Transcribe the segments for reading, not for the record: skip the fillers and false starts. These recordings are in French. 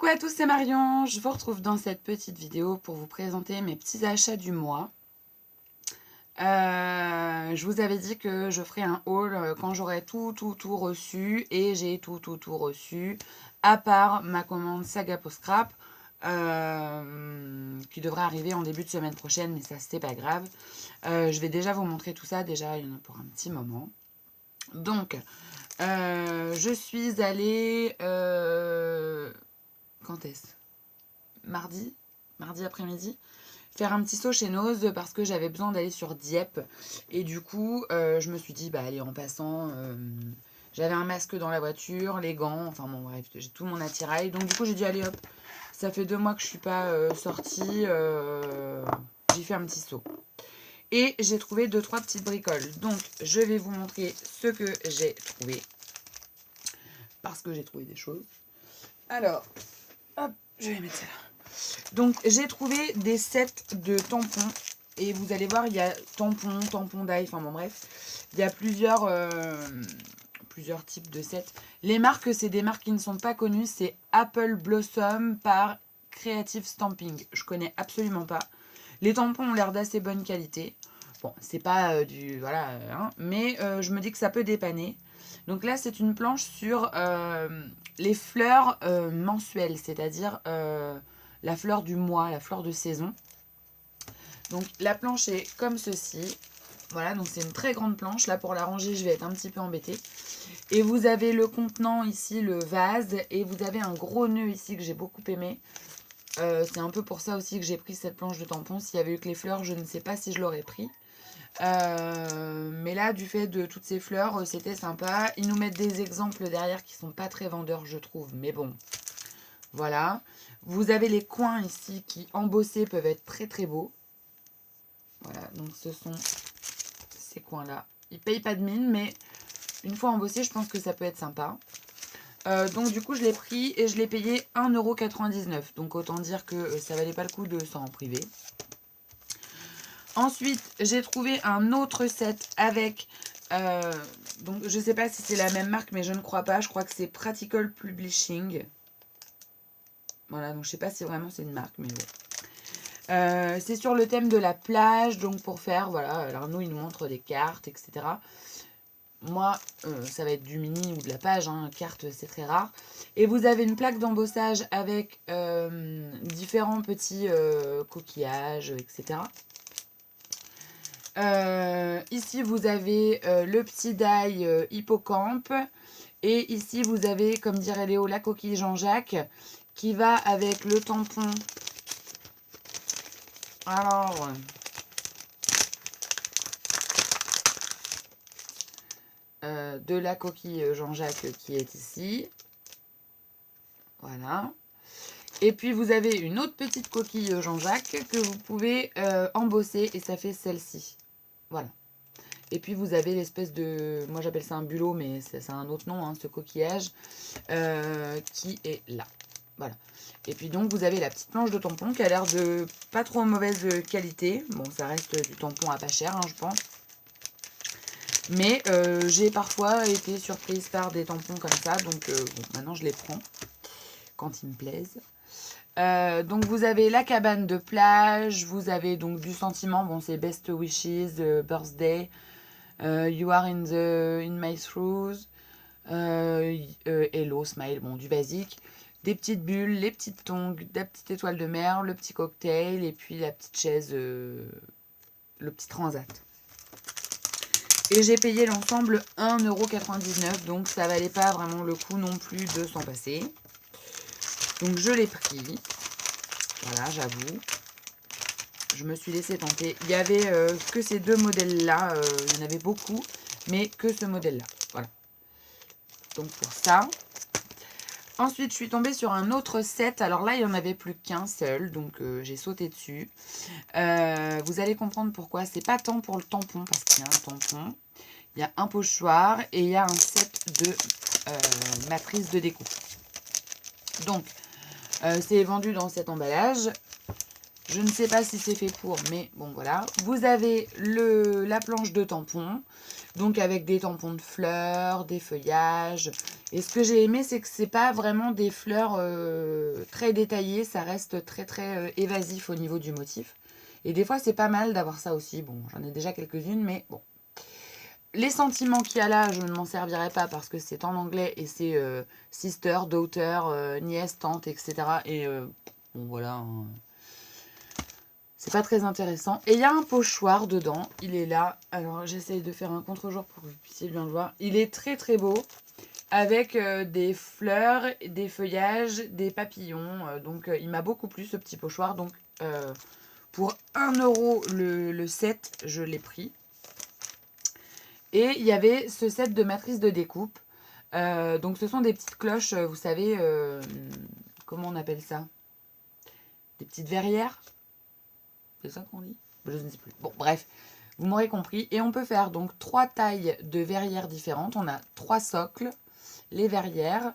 Coucou à tous, c'est Marion. Je vous retrouve dans cette petite vidéo pour vous présenter mes petits achats du mois. Je vous avais dit que je ferais un haul quand j'aurai tout reçu, et j'ai tout reçu, à part ma commande Saga Post Scrap qui devrait arriver en début de semaine prochaine, mais ça c'est pas grave. Je vais déjà vous montrer tout ça, déjà il y en a pour un petit moment. Donc je suis allée quand est-ce? Mardi après-midi, faire un petit saut chez Nose parce que j'avais besoin d'aller sur Dieppe. Et du coup, je me suis dit, bah allez, en passant, j'avais un masque dans la voiture, les gants, enfin bon, bref, j'ai tout mon attirail. Donc du coup, j'ai dit, allez hop, ça fait 2 mois que je suis pas sortie, j'ai fait un petit saut. Et j'ai trouvé 2-3 petites bricoles. Donc, je vais vous montrer ce que j'ai trouvé. Parce que j'ai trouvé des choses. Alors, hop, je vais mettre ça là. Donc, j'ai trouvé des sets de tampons. Et vous allez voir, il y a tampons d'ail, enfin bon bref. Il y a plusieurs types de sets. Les marques, c'est des marques qui ne sont pas connues. C'est Apple Blossom par Creative Stamping. Je connais absolument pas. Les tampons ont l'air d'assez bonne qualité. Bon, c'est pas du... Voilà, hein, mais je me dis que ça peut dépanner. Donc là, c'est une planche sur les fleurs mensuelles, c'est-à-dire la fleur du mois, la fleur de saison. Donc la planche est comme ceci. Voilà, donc c'est une très grande planche. Là, pour la ranger, je vais être un petit peu embêtée. Et vous avez le contenant ici, le vase. Et vous avez un gros nœud ici que j'ai beaucoup aimé. C'est un peu pour ça aussi que j'ai pris cette planche de tampon. S'il y avait eu que les fleurs, je ne sais pas si je l'aurais pris. Mais là, du fait de toutes ces fleurs, c'était sympa. Ils nous mettent des exemples derrière qui sont pas très vendeurs, je trouve. Mais bon, voilà. Vous avez les coins ici qui, embossés, peuvent être très très beaux. Voilà, donc ce sont ces coins-là. Ils payent pas de mine, mais une fois embossés, je pense que ça peut être sympa. Donc du coup, je l'ai pris et je l'ai payé 1,99 €. Donc autant dire que ça valait pas le coup de s'en priver. Ensuite, j'ai trouvé un autre set avec... donc je sais pas si c'est la même marque, mais je ne crois pas. Je crois que c'est Practical Publishing. Voilà, donc je sais pas si vraiment c'est une marque, mais bon. C'est sur le thème de la plage, donc pour faire, voilà, Arnaud il nous montre des cartes, etc. Moi, ça va être du mini ou de la page, hein, carte c'est très rare. Et vous avez une plaque d'embossage avec différents petits coquillages, etc. Ici vous avez le petit die hippocampe. Et ici vous avez, comme dirait Léo, la coquille Jean-Jacques qui va avec le tampon. Alors, de la coquille Jean-Jacques qui est ici. Voilà. Et puis vous avez une autre petite coquille Jean-Jacques que vous pouvez embosser et ça fait celle-ci. Voilà. Et puis vous avez l'espèce de... Moi j'appelle ça un bulot, mais c'est un autre nom, hein, ce coquillage, qui est là. Voilà. Et puis donc vous avez la petite planche de tampon qui a l'air de pas trop mauvaise qualité. Bon, ça reste du tampon à pas cher, hein, je pense. Mais j'ai parfois été surprise par des tampons comme ça. Donc bon, maintenant je les prends quand ils me plaisent. Donc vous avez la cabane de plage. Vous avez donc du sentiment. Bon, c'est Best Wishes, Birthday. You are in my throes. Hello, smile, bon, du basique. Des petites bulles, les petites tongs, la petite étoile de mer, le petit cocktail et puis la petite chaise, le petit transat. Et j'ai payé l'ensemble 1,99 €, donc ça valait pas vraiment le coup non plus de s'en passer. Donc je l'ai pris. Voilà, j'avoue. Je me suis laissée tenter. Il y avait que ces deux modèles-là. Il y en avait beaucoup, mais que ce modèle-là. Voilà. Donc pour ça. Ensuite, je suis tombée sur un autre set. Alors là, il n'y en avait plus qu'un seul, donc j'ai sauté dessus. Vous allez comprendre pourquoi. C'est pas tant pour le tampon, parce qu'il y a un tampon. Il y a un pochoir et il y a un set de matrice de découpe. Donc, c'est vendu dans cet emballage. Je ne sais pas si c'est fait pour, mais bon, voilà. Vous avez la planche de tampon. Donc avec des tampons de fleurs, des feuillages. Et ce que j'ai aimé, c'est que c'est pas vraiment des fleurs très détaillées. Ça reste très très évasif au niveau du motif. Et des fois, c'est pas mal d'avoir ça aussi. Bon, j'en ai déjà quelques-unes, mais bon. Les sentiments qu'il y a là, je ne m'en servirai pas parce que c'est en anglais et c'est sister, daughter, nièce, tante, etc. Et bon, voilà. Hein. C'est pas très intéressant. Et il y a un pochoir dedans. Il est là. Alors, j'essaye de faire un contre-jour pour que vous puissiez bien le voir. Il est très très beau. Avec des fleurs, des feuillages, des papillons. Donc, il m'a beaucoup plu ce petit pochoir. Donc, pour 1 € le set, je l'ai pris. Et il y avait ce set de matrices de découpe. Donc, ce sont des petites cloches, vous savez, comment on appelle ça? Des petites verrières. C'est ça qu'on dit? Je ne sais plus. Bon, bref, vous m'aurez compris. Et on peut faire donc 3 tailles de verrières différentes. On a 3 socles, les verrières,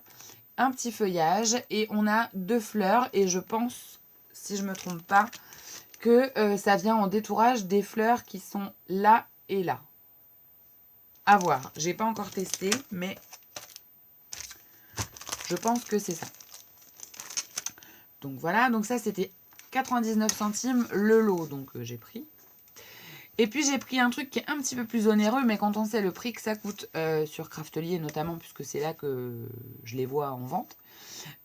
un petit feuillage et on a 2 fleurs. Et je pense, si je ne me trompe pas, que ça vient en détourage des fleurs qui sont là et là. À voir. J'ai pas encore testé, mais je pense que c'est ça. Donc voilà, donc ça c'était 99 centimes le lot, donc j'ai pris. Et puis j'ai pris un truc qui est un petit peu plus onéreux, mais quand on sait le prix que ça coûte sur Craftelier notamment, puisque c'est là que je les vois en vente.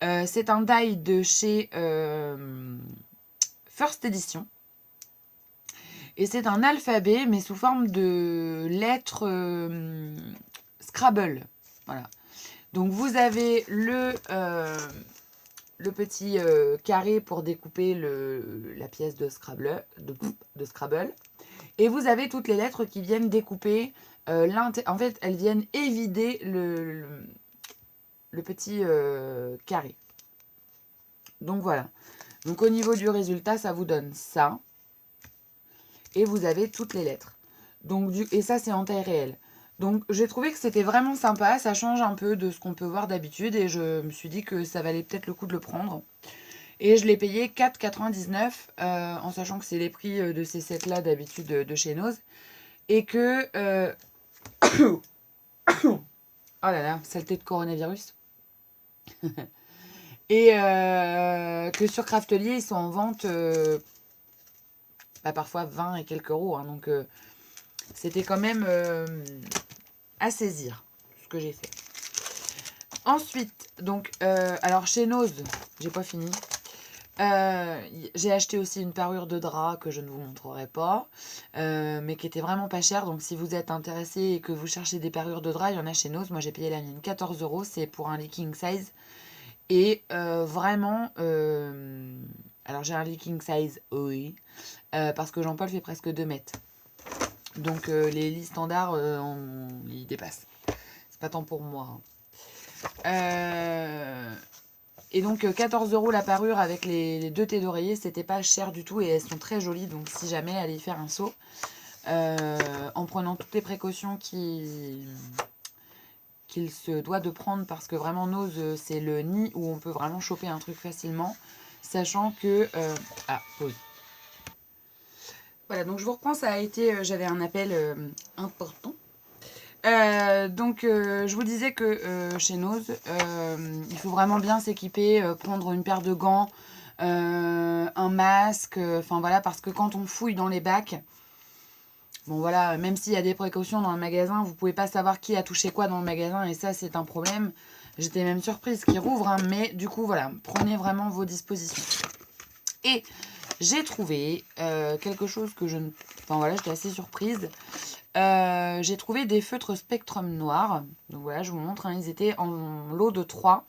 C'est un die de chez First Edition. Et c'est un alphabet, mais sous forme de lettres Scrabble. Voilà. Donc vous avez le petit carré pour découper la pièce de Scrabble, Scrabble. Et vous avez toutes les lettres qui viennent découper en fait, elles viennent évider le petit carré. Donc voilà. Donc au niveau du résultat, ça vous donne ça. Et vous avez toutes les lettres. Donc, et ça, c'est en taille réelle. Donc j'ai trouvé que c'était vraiment sympa. Ça change un peu de ce qu'on peut voir d'habitude. Et je me suis dit que ça valait peut-être le coup de le prendre. Et je l'ai payé 4,99 en sachant que c'est les prix de ces sets-là d'habitude de chez Nose. Et que... oh là là, saleté de coronavirus. Et que sur Craftelier, ils sont en vente parfois 20 et quelques euros. Hein, donc c'était quand même à saisir ce que j'ai fait. Ensuite, donc, alors chez Nose, j'ai pas fini. J'ai acheté aussi une parure de drap que je ne vous montrerai pas, mais qui était vraiment pas chère. Donc si vous êtes intéressé et que vous cherchez des parures de drap, il y en a chez Nose. Moi j'ai payé la mienne 14 €. C'est pour un leaking size. Et vraiment, alors j'ai un leaking size, oui, parce que Jean-Paul fait presque 2 mètres. Donc les lits standards, ils dépassent. C'est pas tant pour moi. Et donc 14 € la parure avec les 2 thés d'oreiller, c'était pas cher du tout et elles sont très jolies. Donc si jamais, allez y faire un saut. En prenant toutes les précautions qu'il se doit de prendre parce que vraiment Nose, c'est le nid où on peut vraiment choper un truc facilement. Sachant que... pause. Voilà, donc je vous reprends, ça a été... j'avais un appel important. Donc je vous disais que chez Nose, il faut vraiment bien s'équiper, prendre une paire de gants, un masque, enfin voilà, parce que quand on fouille dans les bacs, bon voilà, même s'il y a des précautions dans le magasin, vous pouvez pas savoir qui a touché quoi dans le magasin et ça c'est un problème. J'étais même surprise qu'ils rouvrent, hein, mais du coup voilà, prenez vraiment vos dispositions. Et j'ai trouvé quelque chose que je ne... Enfin voilà, j'étais assez surprise. J'ai trouvé des feutres Spectrum noirs. Donc voilà, je vous montre, hein, ils étaient en lot de 3.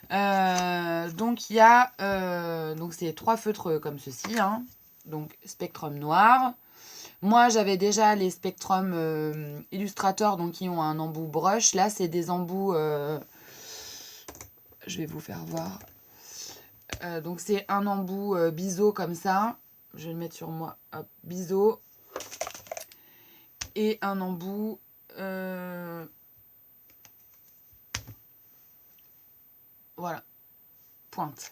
Donc il y a... donc c'est 3 feutres comme ceci. Hein. Donc Spectrum noir. Moi j'avais déjà les Spectrum Illustrator, donc qui ont un embout brush. Là c'est des embouts... je vais vous faire voir. Donc c'est un embout biseau comme ça. Je vais le mettre sur moi. Hop, biseau. Et un embout voilà, pointe.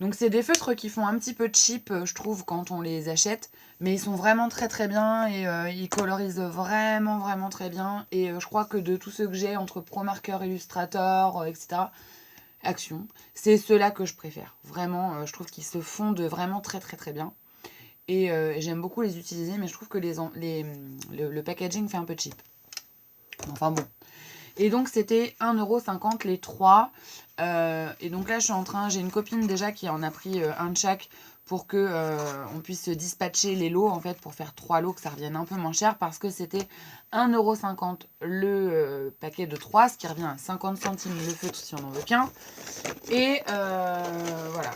Donc c'est des feutres qui font un petit peu cheap, je trouve, quand on les achète. Mais ils sont vraiment très très bien et ils colorisent vraiment vraiment très bien. Et je crois que de tous ceux que j'ai, entre Pro Marker, Illustrator, etc., Action, c'est ceux-là que je préfère. Vraiment, je trouve qu'ils se fondent vraiment très très très bien. Et j'aime beaucoup les utiliser, mais je trouve que le packaging fait un peu cheap. Enfin bon. Et donc c'était 1,50€ les 3. Et donc là je suis en train, j'ai une copine déjà qui en a pris un de chaque pour que on puisse dispatcher les lots en fait, pour faire 3 lots, que ça revienne un peu moins cher, parce que c'était 1,50€ le paquet de 3, ce qui revient à 50 centimes le feutre si on en veut qu'un. Et voilà,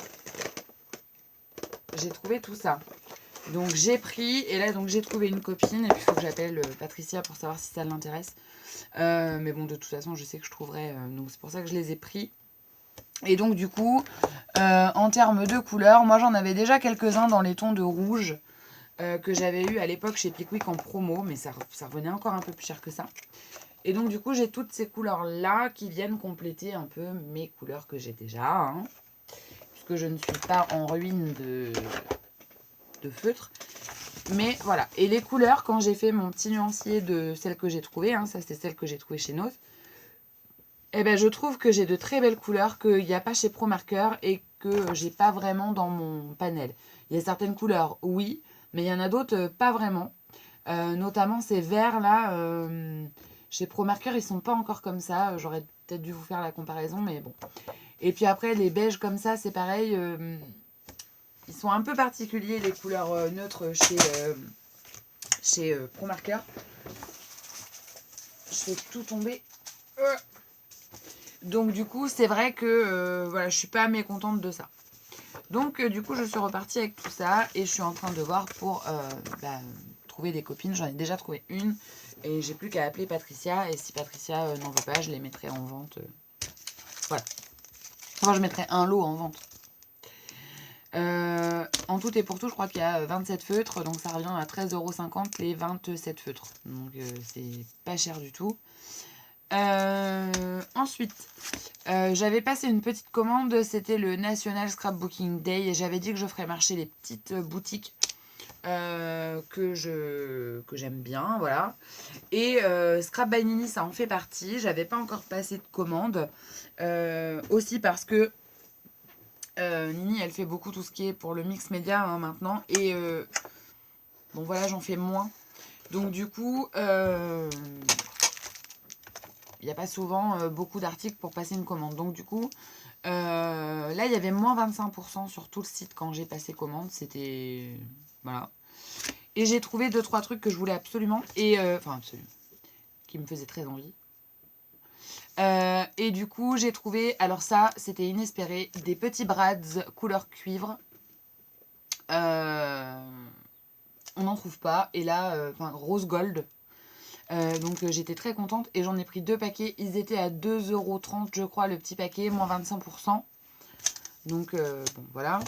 j'ai trouvé tout ça. Donc j'ai pris, et là donc j'ai trouvé une copine, et puis il faut que j'appelle Patricia pour savoir si ça l'intéresse. Mais bon, de toute façon, je sais que je trouverai, donc c'est pour ça que je les ai pris. Et donc du coup, en termes de couleurs, moi j'en avais déjà quelques-uns dans les tons de rouge que j'avais eu à l'époque chez Pickwick en promo, mais ça revenait encore un peu plus cher que ça. Et donc du coup, j'ai toutes ces couleurs-là qui viennent compléter un peu mes couleurs que j'ai déjà, hein, puisque je ne suis pas en ruine de feutre. Mais voilà, et les couleurs, quand j'ai fait mon petit nuancier de celles que j'ai trouvées, hein, ça c'est celles que j'ai trouvées chez Nose, eh ben, je trouve que j'ai de très belles couleurs qu'il n'y a pas chez Pro Marker et que j'ai pas vraiment dans mon panel. Il y a certaines couleurs, oui, mais il y en a d'autres, pas vraiment. Notamment ces verts là, chez Pro Marker, ils sont pas encore comme ça. J'aurais peut-être dû vous faire la comparaison, mais bon. Et puis après, les beiges comme ça, c'est pareil. Ils sont un peu particuliers, les couleurs neutres chez Pro Marker. Je fais tout tomber. Donc du coup, c'est vrai que voilà, je suis pas mécontente de ça. Donc du coup, je suis repartie avec tout ça et je suis en train de voir pour trouver des copines. J'en ai déjà trouvé une et j'ai plus qu'à appeler Patricia. Et si Patricia n'en veut pas, je les mettrai en vente. Voilà. Enfin, je mettrai un lot en vente. En tout et pour tout, je crois qu'il y a 27 feutres. Donc ça revient à 13,50€ les 27 feutres. Donc c'est pas cher du tout. Ensuite, j'avais passé une petite commande, c'était le National Scrapbooking Day et j'avais dit que je ferais marcher les petites boutiques que j'aime bien, voilà. Et Scrap by Nini, ça en fait partie. J'avais pas encore passé de commande, aussi parce que Nini, elle fait beaucoup tout ce qui est pour le mix média, hein, maintenant, et bon voilà, j'en fais moins. Donc du coup, il n'y a pas souvent beaucoup d'articles pour passer une commande. Donc du coup, là, il y avait moins 25% sur tout le site quand j'ai passé commande. C'était... Voilà. Et j'ai trouvé 2-3 trucs que je voulais absolument. Et enfin, absolument. Qui me faisaient très envie. Et du coup, j'ai trouvé... Alors ça, c'était inespéré. Des petits brads couleur cuivre. On n'en trouve pas. Et là, enfin, rose gold. Donc j'étais très contente et j'en ai pris 2 paquets. Ils étaient à 2,30€ je crois le petit paquet, moins 25%. Donc bon voilà.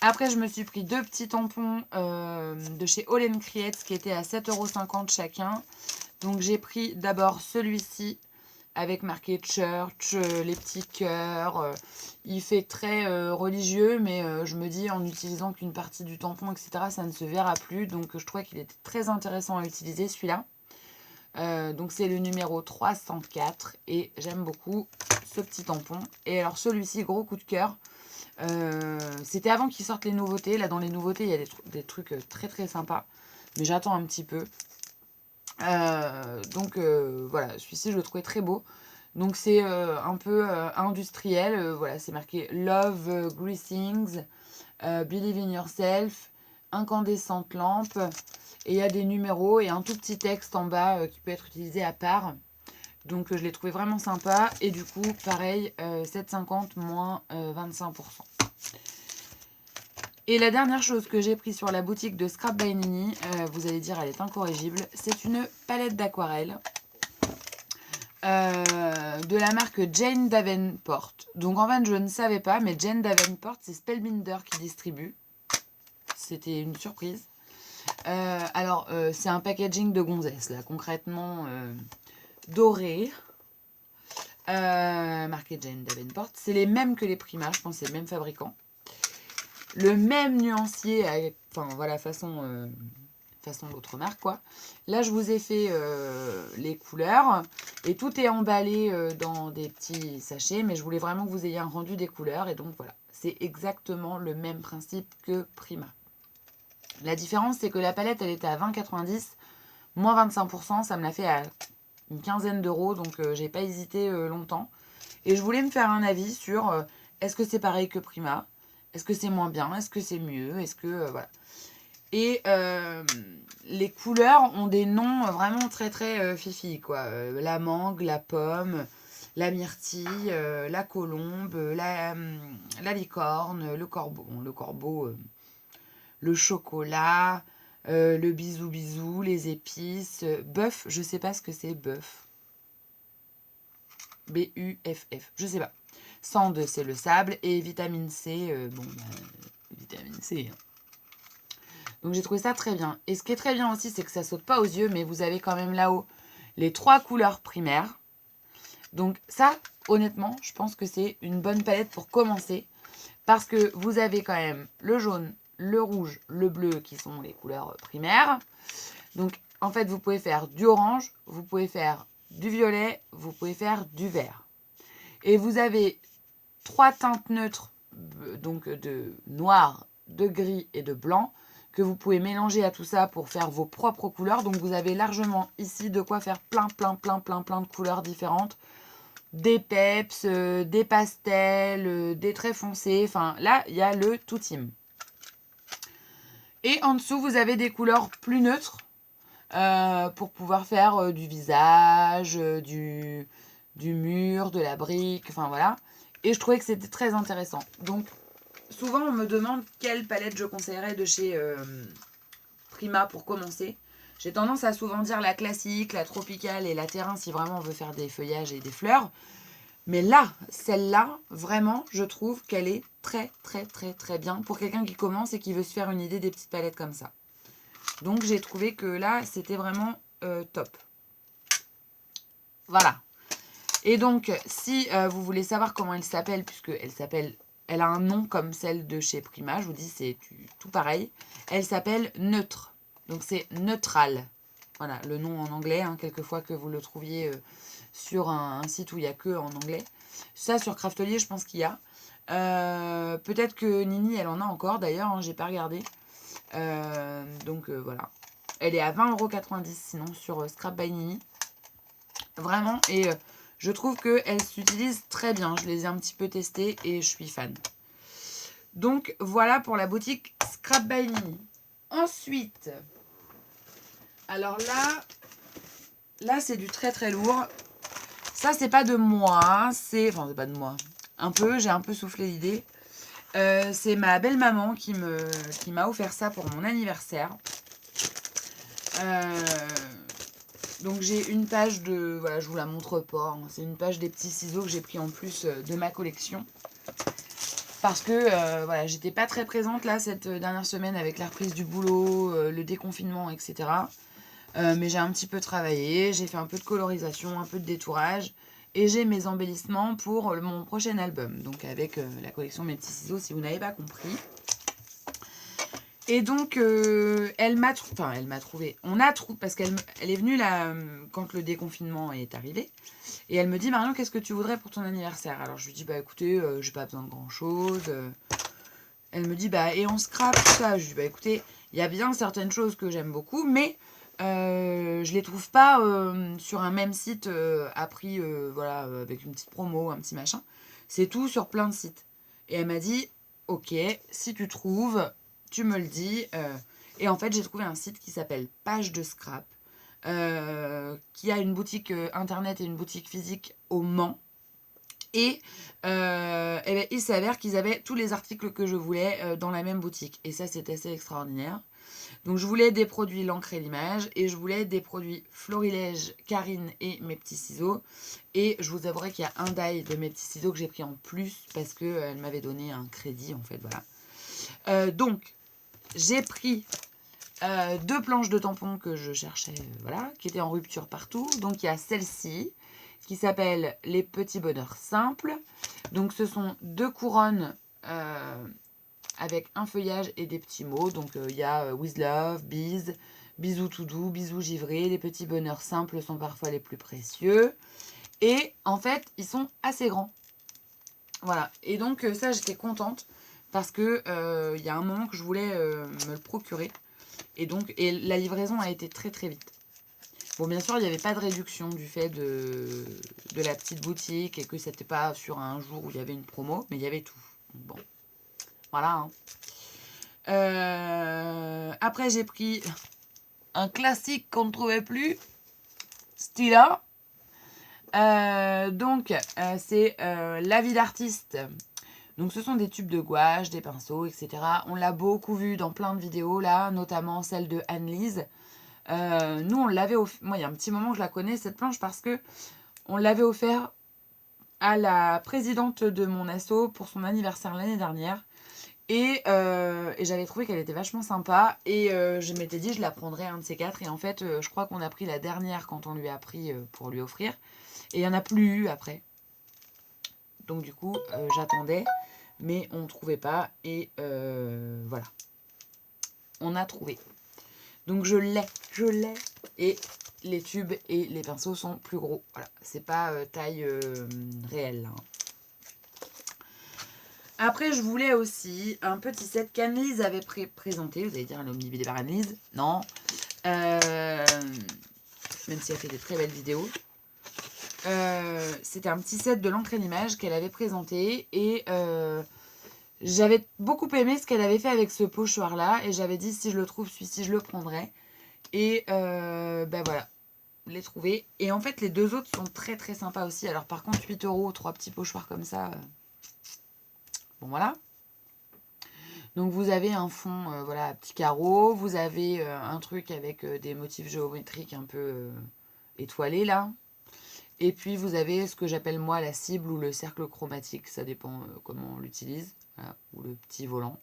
Après je me suis pris 2 petits tampons de chez All Creates qui étaient à 7,50€ chacun. Donc j'ai pris d'abord celui-ci avec marqué Church, les petits cœurs. Il fait très religieux, mais je me dis en utilisant qu'une partie du tampon, etc., ça ne se verra plus. Donc je trouvais qu'il était très intéressant à utiliser celui-là. Donc c'est le numéro 304 et j'aime beaucoup ce petit tampon. Et alors celui-ci, gros coup de cœur. C'était avant qu'ils sortent les nouveautés. Là dans les nouveautés, il y a des trucs très très sympas. Mais j'attends un petit peu. Donc voilà, celui-ci je le trouvais très beau. Donc c'est un peu industriel. Voilà, c'est marqué Love Greasings, Believe in Yourself, incandescente lampe. Et il y a des numéros et un tout petit texte en bas qui peut être utilisé à part. Donc je l'ai trouvé vraiment sympa. Et du coup, pareil, 7,50 moins 25%. Et la dernière chose que j'ai pris sur la boutique de Scrap by Nini, vous allez dire elle est incorrigible, c'est une palette d'aquarelle de la marque Jane Davenport. Donc en fait je ne savais pas, mais Jane Davenport c'est Spellbinder qui distribue. C'était une surprise. Alors c'est un packaging de gonzesse là, concrètement doré. Marqué Jane Davenport. C'est les mêmes que les Prima, je pense que c'est le même fabricant. le même nuancier, avec, enfin voilà, façon l'autre marque quoi. Là je vous ai fait les couleurs et tout est emballé dans des petits sachets, mais je voulais vraiment que vous ayez un rendu des couleurs et donc voilà, c'est exactement le même principe que Prima. La différence c'est que la palette elle était à 20,90, moins 25%, ça me l'a fait à une quinzaine d'euros, donc j'ai pas hésité longtemps. Et je voulais me faire un avis sur est-ce que c'est pareil que Prima, est-ce que c'est moins bien, est-ce que c'est mieux, est-ce que voilà. Et les couleurs ont des noms vraiment très très fifi quoi. La mangue, la pomme, la myrtille, la colombe, la licorne, le corbeau. Bon, le corbeau, le chocolat, le bisou bisou, les épices, bœuf, je sais pas ce que c'est bœuf. B-U-F-F, je sais pas. Sand, c'est le sable. Et vitamine C, vitamine C. Donc j'ai trouvé ça très bien. Et ce qui est très bien aussi, c'est que ça saute pas aux yeux, mais vous avez quand même là-haut les 3 couleurs primaires. Donc ça, honnêtement, je pense que c'est une bonne palette pour commencer. Parce que vous avez quand même le jaune, le rouge, le bleu qui sont les couleurs primaires. Donc en fait, vous pouvez faire du orange, vous pouvez faire du violet, vous pouvez faire du vert. Et vous avez 3 teintes neutres, donc de noir, de gris et de blanc, que vous pouvez mélanger à tout ça pour faire vos propres couleurs. Donc vous avez largement ici de quoi faire plein de couleurs différentes. Des peps, des pastels, des traits foncés. Enfin là, il y a le tout team. Et en dessous, vous avez des couleurs plus neutres pour pouvoir faire du visage, du mur, de la brique, enfin voilà. Et je trouvais que c'était très intéressant. Donc, souvent, on me demande quelle palette je conseillerais de chez Prima pour commencer. J'ai tendance à souvent dire la classique, la tropicale et la terrain si vraiment on veut faire des feuillages et des fleurs. Mais là, celle-là, vraiment, je trouve qu'elle est très, très, très, très bien pour quelqu'un qui commence et qui veut se faire une idée des petites palettes comme ça. Donc, j'ai trouvé que là, c'était vraiment top. Voilà. Et donc, si vous voulez savoir comment elle s'appelle, elle a un nom comme celle de chez Prima, je vous dis, c'est tout pareil. Elle s'appelle Neutre. Donc, c'est Neutral. Voilà, le nom en anglais, hein, quelquefois que vous le trouviez sur un site où il n'y a que en anglais. Ça, sur Craftelier, je pense qu'il y a. Peut-être que Nini, elle en a encore, d'ailleurs, hein, j'ai pas regardé. Donc, voilà. Elle est à 20,90 € sinon sur Scrap by Nini. Vraiment, et je trouve qu'elles s'utilisent très bien. Je les ai un petit peu testées et je suis fan. Donc, voilà pour la boutique Scrap by Nini. Ensuite, alors là c'est du très très lourd. Ça, c'est pas de moi. Enfin, c'est pas de moi. Un peu, j'ai un peu soufflé l'idée. C'est ma belle-maman qui m'a offert ça pour mon anniversaire. Donc j'ai une page de... Voilà, je vous la montre pas. Hein, c'est une page des petits ciseaux que j'ai pris en plus de ma collection. Parce que voilà, j'étais pas très présente là cette dernière semaine avec la reprise du boulot, le déconfinement, etc. Mais j'ai un petit peu travaillé, j'ai fait un peu de colorisation, un peu de détourage. Et j'ai mes embellissements pour mon prochain album. Donc avec la collection Mes Petits Ciseaux, si vous n'avez pas compris. Et donc, elle m'a trouvé. On a trouvé, parce qu'elle est venue là, quand le déconfinement est arrivé. Et elle me dit, Marion, qu'est-ce que tu voudrais pour ton anniversaire? Alors je lui dis, bah écoutez, j'ai pas besoin de grand chose. Elle me dit, bah et on scrape tout ça. Je lui dis, bah écoutez, il y a bien certaines choses que j'aime beaucoup, mais je les trouve pas sur un même site à prix, voilà, avec une petite promo, un petit machin. C'est tout sur plein de sites. Et elle m'a dit, ok, si tu trouves, tu me le dis. Et en fait, j'ai trouvé un site qui s'appelle Page de Scrap, qui a une boutique internet et une boutique physique au Mans. Et ben, il s'avère qu'ils avaient tous les articles que je voulais dans la même boutique. Et ça, c'est assez extraordinaire. Donc, je voulais des produits l'encre et l'image. Et je voulais des produits Florilège, Karine et Mes Petits Ciseaux. Et je vous avouerai qu'il y a un die de Mes Petits Ciseaux que j'ai pris en plus parce qu'elle m'avait donné un crédit, en fait. Voilà. Donc, j'ai pris 2 planches de tampons que je cherchais, voilà, qui étaient en rupture partout. Donc, il y a celle-ci qui s'appelle Les Petits Bonheurs Simples. Donc, ce sont 2 couronnes avec un feuillage et des petits mots. Donc il y a With Love, Bise, bisous tout doux, bisous givrés, les petits bonheurs simples sont parfois les plus précieux. Et en fait, ils sont assez grands. Voilà, et donc ça j'étais contente parce que il y a un moment que je voulais me le procurer. Et la livraison a été très très vite. Bon, bien sûr, il n'y avait pas de réduction du fait de la petite boutique et que c'était pas sur un jour où il y avait une promo, mais il y avait tout. Bon, voilà. Hein. Après, j'ai pris un classique qu'on ne trouvait plus, Stila. C'est La vie d'artiste. Donc, ce sont des tubes de gouache, des pinceaux, etc. On l'a beaucoup vu dans plein de vidéos, là, notamment celle de Anne-Lise. Nous, on l'avait offert. Moi, il y a un petit moment que je la connais, cette planche, parce que on l'avait offert à la présidente de mon asso pour son anniversaire l'année dernière. Et j'avais trouvé qu'elle était vachement sympa. Et je m'étais dit, je la prendrais un de ces quatre. Et en fait, je crois qu'on a pris la dernière quand on lui a pris pour lui offrir. Et il n'y en a plus eu après. Donc, du coup, j'attendais. Mais on ne trouvait pas. Et voilà. On a trouvé. Donc je l'ai. Et les tubes et les pinceaux sont plus gros. Voilà, c'est pas taille réelle. Hein. Après, je voulais aussi un petit set qu'Anne-Lise avait présenté. Vous allez dire, elle est omnibulée par Anne-Lise. Non. Même si elle fait des très belles vidéos. C'était un petit set de l'encre et l'image qu'elle avait présenté. Et j'avais beaucoup aimé ce qu'elle avait fait avec ce pochoir-là. Et j'avais dit, si je le trouve, celui-ci, je le prendrai. Et ben voilà, les trouver. Et en fait, les deux autres sont très très sympas aussi. Alors par contre, 8 €, 3 petits pochoirs comme ça. Bon voilà. Donc vous avez un fond, voilà, à petits carreaux. Vous avez un truc avec des motifs géométriques un peu étoilés là. Et puis vous avez ce que j'appelle moi la cible ou le cercle chromatique. Ça dépend comment on l'utilise. Voilà, ou le petit volant.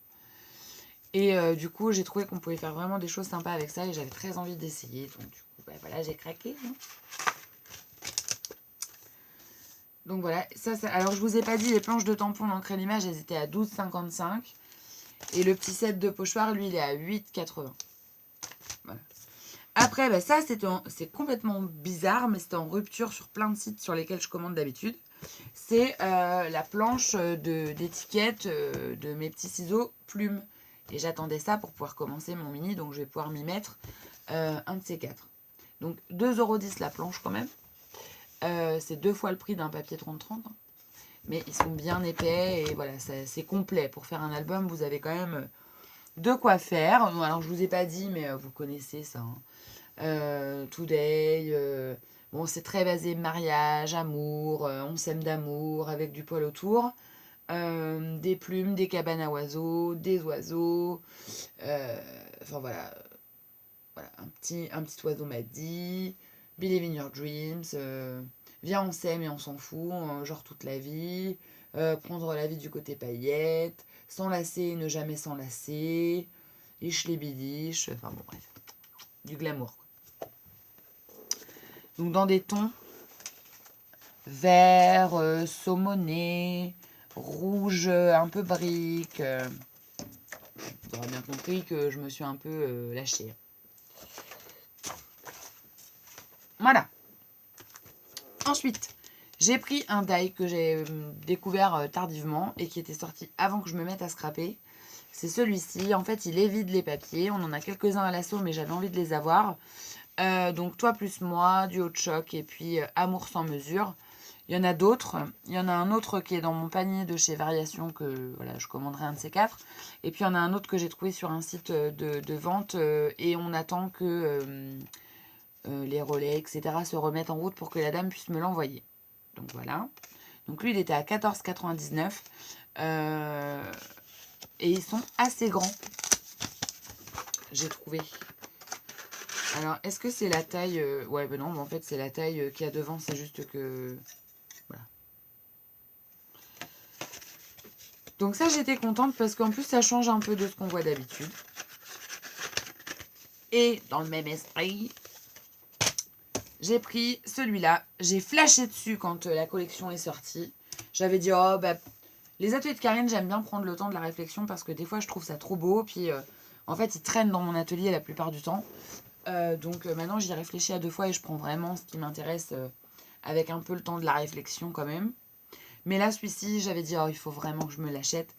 Et du coup, j'ai trouvé qu'on pouvait faire vraiment des choses sympas avec ça. Et j'avais très envie d'essayer. Donc du coup, bah, voilà, j'ai craqué. Hein. Donc voilà, alors je vous ai pas dit, les planches de tampons d'encre et l'image, elles étaient à 12,55. Et le petit set de pochoir, lui, il est à 8,80. Voilà. Après, bah, ça, c'est complètement bizarre, mais c'était en rupture sur plein de sites sur lesquels je commande d'habitude. C'est la planche d'étiquette de mes petits ciseaux plumes. Et j'attendais ça pour pouvoir commencer mon mini, donc je vais pouvoir m'y mettre un de ces quatre. Donc 2,10 € la planche quand même. C'est 2 fois le prix d'un papier 30-30. Mais ils sont bien épais et voilà, c'est complet. Pour faire un album, vous avez quand même de quoi faire. Alors, je vous ai pas dit, mais vous connaissez ça. Hein. Today. Bon, c'est très basé mariage, amour. On s'aime d'amour avec du poil autour. Des plumes, des cabanes à oiseaux, des oiseaux. Enfin, voilà. Voilà, un petit oiseau m'a dit. Believe in your dreams. Viens, on s'aime et on s'en fout, genre toute la vie. Prendre la vie du côté paillette. S'enlacer et ne jamais s'enlacer. Ich les bidiches. Enfin bon, bref. Du glamour. Quoi. Donc dans des tons vert, saumoné, rouge, un peu brique. Vous aurez bien compris que je me suis un peu lâchée. Voilà. Ensuite, j'ai pris un die que j'ai découvert tardivement et qui était sorti avant que je me mette à scraper. C'est celui-ci. En fait, il évite les papiers. On en a quelques-uns à l'assaut, mais j'avais envie de les avoir. Donc, Toi plus moi, Duo de choc et puis Amour sans mesure. Il y en a d'autres. Il y en a un autre qui est dans mon panier de chez Variation que voilà, je commanderai un de ces quatre. Et puis, il y en a un autre que j'ai trouvé sur un site de vente et on attend que les relais, etc. se remettent en route pour que la dame puisse me l'envoyer. Donc voilà. Donc lui, il était à 14,99 et ils sont assez grands. J'ai trouvé. Alors, est-ce que c'est la taille... Ouais, ben non, mais en fait, c'est la taille qu'il y a devant. C'est juste que... Voilà. Donc ça, j'étais contente parce qu'en plus, ça change un peu de ce qu'on voit d'habitude. Et dans le même esprit, j'ai pris celui-là. J'ai flashé dessus quand la collection est sortie. J'avais dit, oh, bah, Les ateliers de Karine, j'aime bien prendre le temps de la réflexion parce que des fois, je trouve ça trop beau. Puis, en fait, ils traînent dans mon atelier la plupart du temps. Donc, maintenant, j'y réfléchis à 2 fois et je prends vraiment ce qui m'intéresse avec un peu le temps de la réflexion quand même. Mais là, celui-ci, j'avais dit, oh, il faut vraiment que je me l'achète.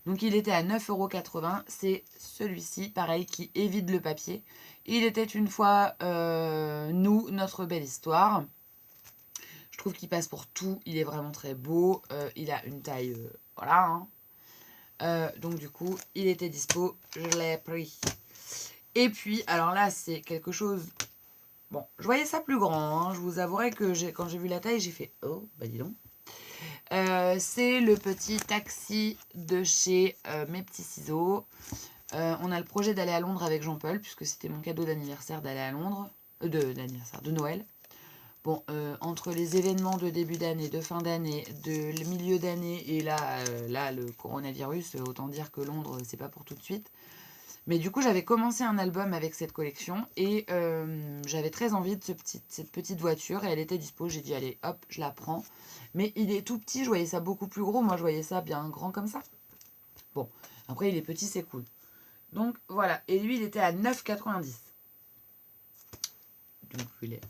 Donc, il était à 9,80 €. C'est celui-ci, pareil, qui évite le papier. Il était une fois, nous, notre belle histoire. Je trouve qu'il passe pour tout. Il est vraiment très beau. Il a une taille, voilà. Hein. Donc, du coup, il était dispo. Je l'ai pris. Et puis, alors là, c'est quelque chose... Bon, je voyais ça plus grand. Hein. Je vous avouerai que quand j'ai vu la taille, j'ai fait « Oh, bah dis donc ». C'est le petit taxi de chez Mes Petits Ciseaux. On a le projet d'aller à Londres avec Jean-Paul, puisque c'était mon cadeau d'anniversaire d'aller à Londres. De Noël. Bon, entre les événements de début d'année, de fin d'année, de milieu d'année, et là le coronavirus, autant dire que Londres, c'est pas pour tout de suite. Mais du coup, j'avais commencé un album avec cette collection et j'avais très envie de cette petite voiture et elle était dispo. J'ai dit, allez, hop, je la prends. Mais il est tout petit, je voyais ça beaucoup plus gros. Moi, je voyais ça bien grand comme ça. Bon, après, il est petit, c'est cool. Donc, voilà. Et lui, il était à 9,90 €. Donc, il est...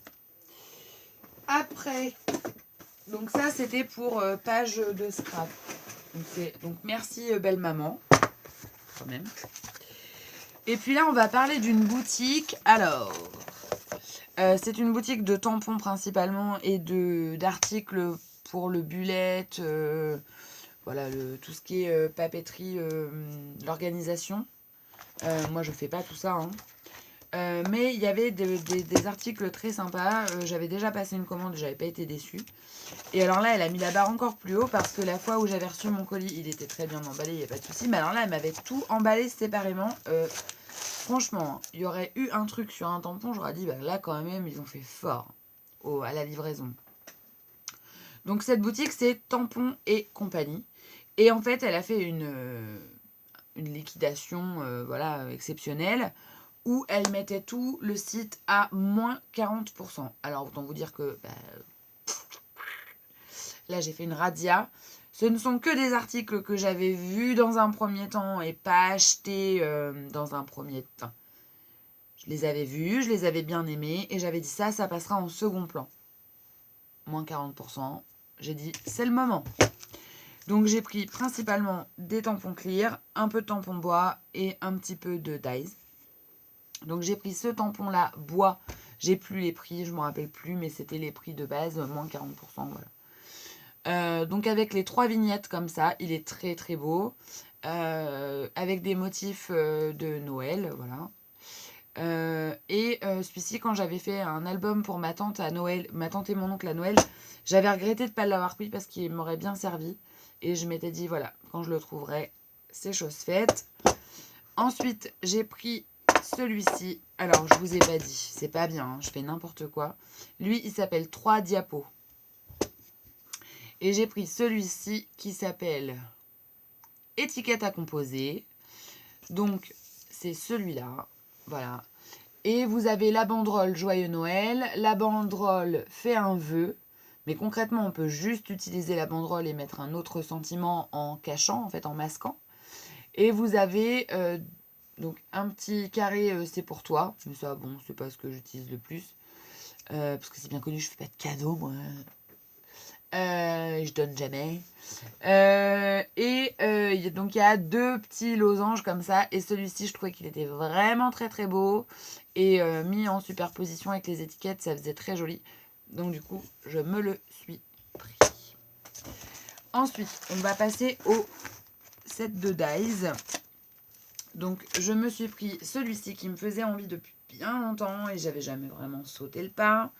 Après, donc ça, c'était pour page de scrap. Donc merci, belle maman. Quand même. Et puis là, on va parler d'une boutique. Alors, c'est une boutique de tampons principalement et d'articles pour le bullet, voilà, tout ce qui est papeterie, l'organisation. Moi, je fais pas tout ça. Hein. Mais il y avait des articles très sympas. J'avais déjà passé une commande, j'avais pas été déçue. Et alors là, elle a mis la barre encore plus haut parce que la fois où j'avais reçu mon colis, il était très bien emballé, il n'y a pas de souci. Mais alors là, elle m'avait tout emballé séparément. Franchement, il y aurait eu un truc sur un tampon, j'aurais dit, bah là quand même, ils ont fait fort à la livraison. Donc cette boutique, c'est Tampon et compagnie. Et en fait, elle a fait une liquidation voilà, exceptionnelle où elle mettait tout le site à moins 40%. Alors, autant vous dire que là, j'ai fait une radia. Ce ne sont que des articles que j'avais vus dans un premier temps et pas achetés dans un premier temps. Je les avais vus, je les avais bien aimés et j'avais dit ça passera en second plan. Moins 40%. J'ai dit, c'est le moment. Donc, j'ai pris principalement des tampons clear, un peu de tampon bois et un petit peu de dyes. Donc, j'ai pris ce tampon-là, bois. J'ai plus les prix, je ne me rappelle plus, mais c'était les prix de base, moins 40%. Voilà. Donc, avec les 3 vignettes comme ça, il est très très beau. Avec des motifs de Noël, voilà. Celui-ci, quand j'avais fait un album pour ma tante à Noël, ma tante et mon oncle à Noël, j'avais regretté de ne pas l'avoir pris parce qu'il m'aurait bien servi. Et je m'étais dit, voilà, quand je le trouverai, c'est chose faite. Ensuite, j'ai pris celui-ci. Alors, je vous ai pas dit, c'est pas bien, hein, je fais n'importe quoi. Lui, il s'appelle 3 diapos. Et j'ai pris celui-ci qui s'appelle Étiquette à composer. Donc, c'est celui-là. Voilà. Et vous avez la banderole Joyeux Noël. La banderole Fais un vœu. Mais concrètement, on peut juste utiliser la banderole et mettre un autre sentiment en cachant, en fait, en masquant. Et vous avez donc un petit carré, c'est pour toi. Mais ça, bon, c'est pas ce que j'utilise le plus. Parce que c'est bien connu, je fais pas de cadeaux, moi. Je donne jamais. Donc il y a 2 petits losanges comme ça. Et celui-ci, je trouvais qu'il était vraiment très très beau. Et mis en superposition avec les étiquettes, ça faisait très joli. Donc du coup, je me le suis pris. Ensuite, on va passer au set de dies. Donc je me suis pris celui-ci qui me faisait envie depuis bien longtemps et j'avais jamais vraiment sauté le pas.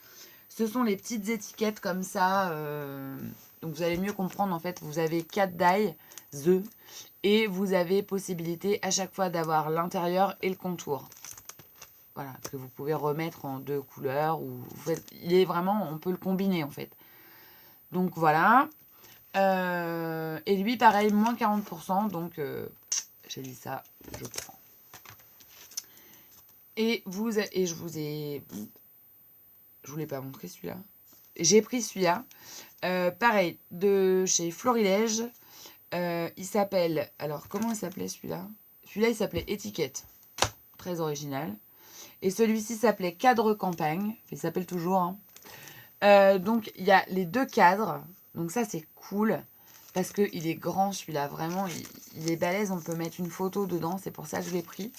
Ce sont les petites étiquettes comme ça. Donc vous allez mieux comprendre en fait. Vous avez 4 dies et vous avez possibilité à chaque fois d'avoir l'intérieur et le contour. Voilà, que vous pouvez remettre en 2 couleurs. Il est vraiment, on peut le combiner en fait. Donc voilà. Et lui pareil, moins 40%. Donc j'ai dit ça, je prends. Je voulais pas montrer celui-là. J'ai pris celui-là. Pareil, de chez Florilège. Il s'appelle... Alors, comment il s'appelait celui-là? Celui-là, il s'appelait Étiquette. Très original. Et celui-ci s'appelait Cadre Campagne. Il s'appelle toujours. Hein. Donc, il y a les 2 cadres. Donc ça, c'est cool. Parce qu'il est grand, celui-là. Vraiment, il est balèze. On peut mettre une photo dedans. C'est pour ça que je l'ai pris.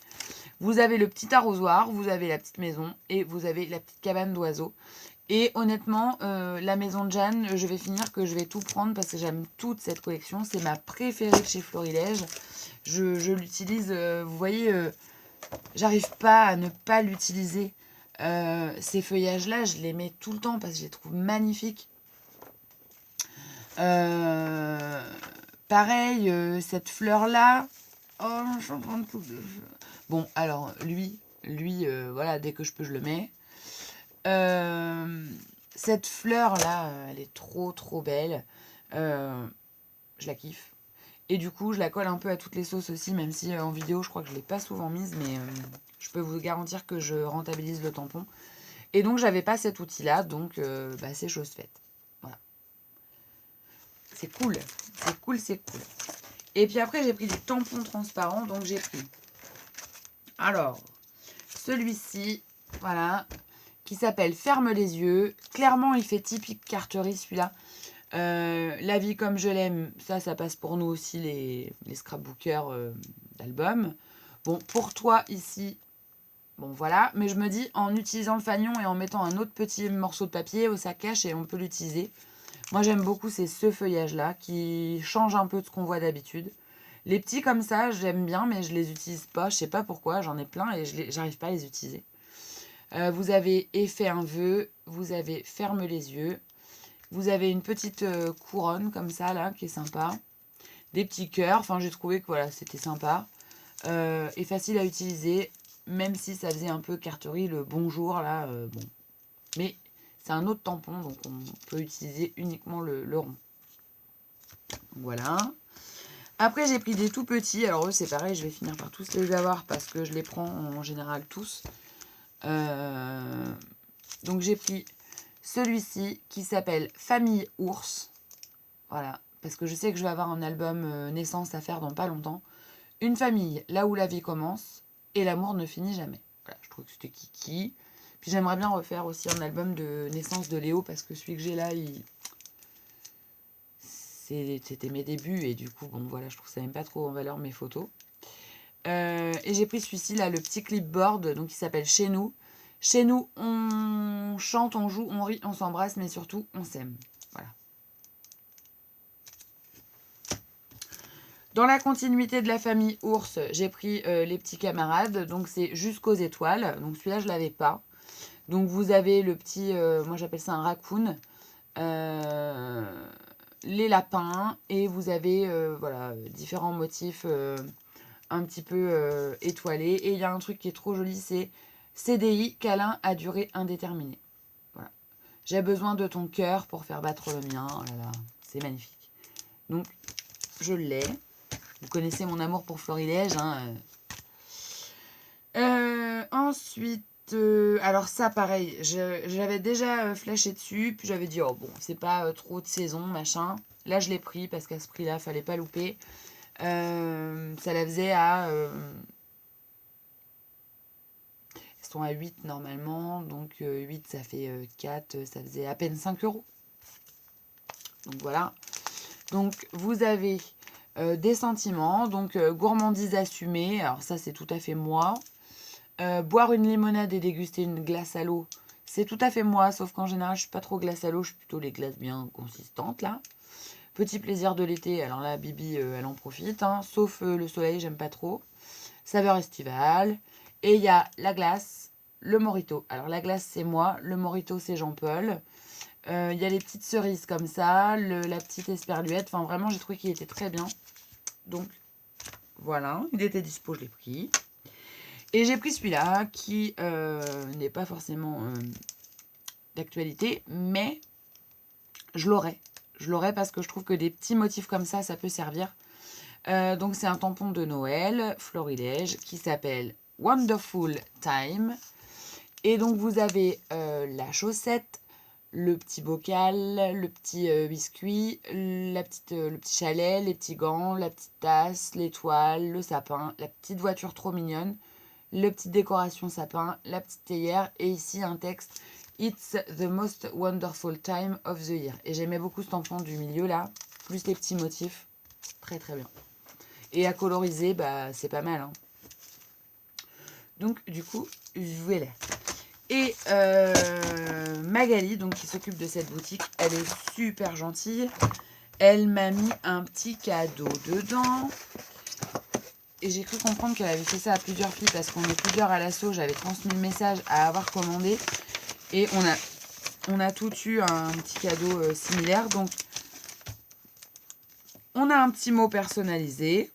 Vous avez le petit arrosoir. Vous avez la petite maison. Et vous avez la petite cabane d'oiseaux. Et honnêtement, la maison de Jeanne, je vais finir que je vais tout prendre parce que j'aime toute cette collection. C'est ma préférée de chez Florilège. Je l'utilise, vous voyez, j'arrive pas à ne pas l'utiliser. Ces feuillages-là, je les mets tout le temps parce que je les trouve magnifiques. Pareil, cette fleur-là. Oh, je suis en train de tout... Bon, alors, lui, voilà, dès que je peux, je le mets. Cette fleur là, elle est trop belle. Je la kiffe. Et du coup, je la colle un peu à toutes les sauces aussi, même si en vidéo, je crois que je ne l'ai pas souvent mise, mais je peux vous garantir que je rentabilise le tampon. Et donc, j'avais pas cet outil-là, donc c'est chose faite. Voilà. C'est cool. C'est cool, c'est cool. Et puis après, j'ai pris des tampons transparents, donc j'ai pris... Alors, celui-ci, voilà... qui s'appelle Ferme les yeux. Clairement, il fait typique carterie, celui-là. La vie comme je l'aime, ça passe pour nous aussi, les scrapbookers d'albums. Bon, pour toi, ici, bon, voilà. Mais je me dis, en utilisant le fanion et en mettant un autre petit morceau de papier, ça cache et on peut l'utiliser. Moi, j'aime beaucoup ce feuillage-là, qui change un peu de ce qu'on voit d'habitude. Les petits comme ça, j'aime bien, mais je les utilise pas. Je sais pas pourquoi, j'en ai plein et j'arrive pas à les utiliser. Vous avez fait un vœu, vous avez ferme les yeux, vous avez une petite couronne comme ça là qui est sympa, des petits cœurs, enfin j'ai trouvé que voilà c'était sympa et facile à utiliser, même si ça faisait un peu carterie le bonjour là, bon. Mais c'est un autre tampon donc on peut utiliser uniquement le rond. Voilà. Après j'ai pris des tout petits, alors eux c'est pareil, je vais finir par tous les avoir parce que je les prends en général tous. Donc j'ai pris celui-ci qui s'appelle Famille Ours. Voilà, parce que je sais que je vais avoir un album naissance à faire dans pas longtemps. Une famille, là où la vie commence, et l'amour ne finit jamais. Voilà, je trouve que c'était kiki. Puis j'aimerais bien refaire aussi un album de naissance de Léo, parce que celui que j'ai là, c'était mes débuts, et du coup, bon voilà, je trouve ça même pas trop en valeur mes photos. Et j'ai pris celui-ci là, le petit clipboard, donc il s'appelle Chez nous. Chez nous, on chante, on joue, on rit, on s'embrasse, mais surtout, on s'aime. Voilà. Dans la continuité de la famille ours, j'ai pris les petits camarades. Donc, c'est Jusqu'aux étoiles. Donc, celui-là, je ne l'avais pas. Donc, vous avez le petit, moi j'appelle ça un raccoon. Les lapins. Et vous avez voilà, différents motifs un petit peu étoilés. Et il y a un truc qui est trop joli, c'est CDI, câlin à durée indéterminée. Voilà. J'ai besoin de ton cœur pour faire battre le mien. Oh là là, c'est magnifique. Donc, je l'ai. Vous connaissez mon amour pour Florilège. Hein. Ensuite, alors ça, pareil, j'avais déjà flashé dessus. Puis j'avais dit, oh bon, c'est pas trop de saison, machin. Là, je l'ai pris parce qu'à ce prix-là, fallait pas louper. Ça la faisait à... Elles sont à 8 normalement. Donc 8, ça fait 4. Ça faisait à peine 5 €. Donc voilà. Donc vous avez... des sentiments, donc gourmandise assumée, alors ça c'est tout à fait moi. Boire une limonade et déguster une glace à l'eau, c'est tout à fait moi, sauf qu'en général je suis pas trop glace à l'eau, je suis plutôt les glaces bien consistantes là. Petit plaisir de l'été, alors là Bibi elle en profite, hein, sauf le soleil j'aime pas trop. Saveur estivale, et il y a la glace, le mojito. Alors la glace c'est moi, le mojito c'est Jean-Paul. Il y a les petites cerises comme ça, la petite esperluette. Enfin, vraiment, j'ai trouvé qu'il était très bien. Donc, voilà. Il était dispo, je l'ai pris. Et j'ai pris celui-là, qui n'est pas forcément d'actualité, mais je l'aurai. Je l'aurai parce que je trouve que des petits motifs comme ça, ça peut servir. Donc, c'est un tampon de Noël, Florilège, qui s'appelle Wonderful Time. Et donc, vous avez la chaussette, le petit bocal, le petit biscuit, le petit chalet, les petits gants, la petite tasse, l'étoile, le sapin, la petite voiture trop mignonne, le petite décoration sapin, la petite théière et ici un texte « It's the most wonderful time of the year ». Et j'aimais beaucoup cet enfant du milieu là, plus les petits motifs, très très bien. Et à coloriser, bah c'est pas mal. Hein. Donc du coup, voilà. Et Magali, donc qui s'occupe de cette boutique, elle est super gentille. Elle m'a mis un petit cadeau dedans. Et j'ai cru comprendre qu'elle avait fait ça à plusieurs filles parce qu'on est plusieurs à l'assaut. J'avais transmis le message à avoir commandé. Et on a toutes eu un petit cadeau similaire. Donc, on a un petit mot personnalisé.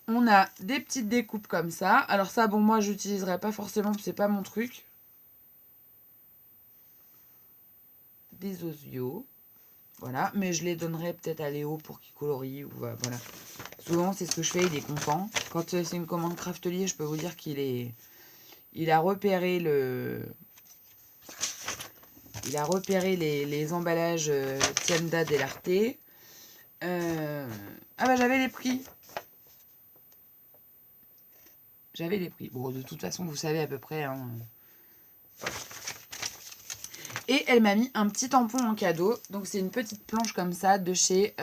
On a des petites découpes comme ça. Alors ça, bon, moi, j'utiliserai pas forcément parce que c'est pas mon truc. Des osios. Voilà, mais je les donnerai peut-être à Léo pour qu'il colorie. Ou voilà. Souvent, c'est ce que je fais, il est content. Quand c'est une commande Craftelier, je peux vous dire il a repéré les emballages Tienda dell'Arte. Ah bah j'avais les prix. Bon, de toute façon, vous savez à peu près. Hein. Et elle m'a mis un petit tampon en cadeau. Donc c'est une petite planche comme ça de chez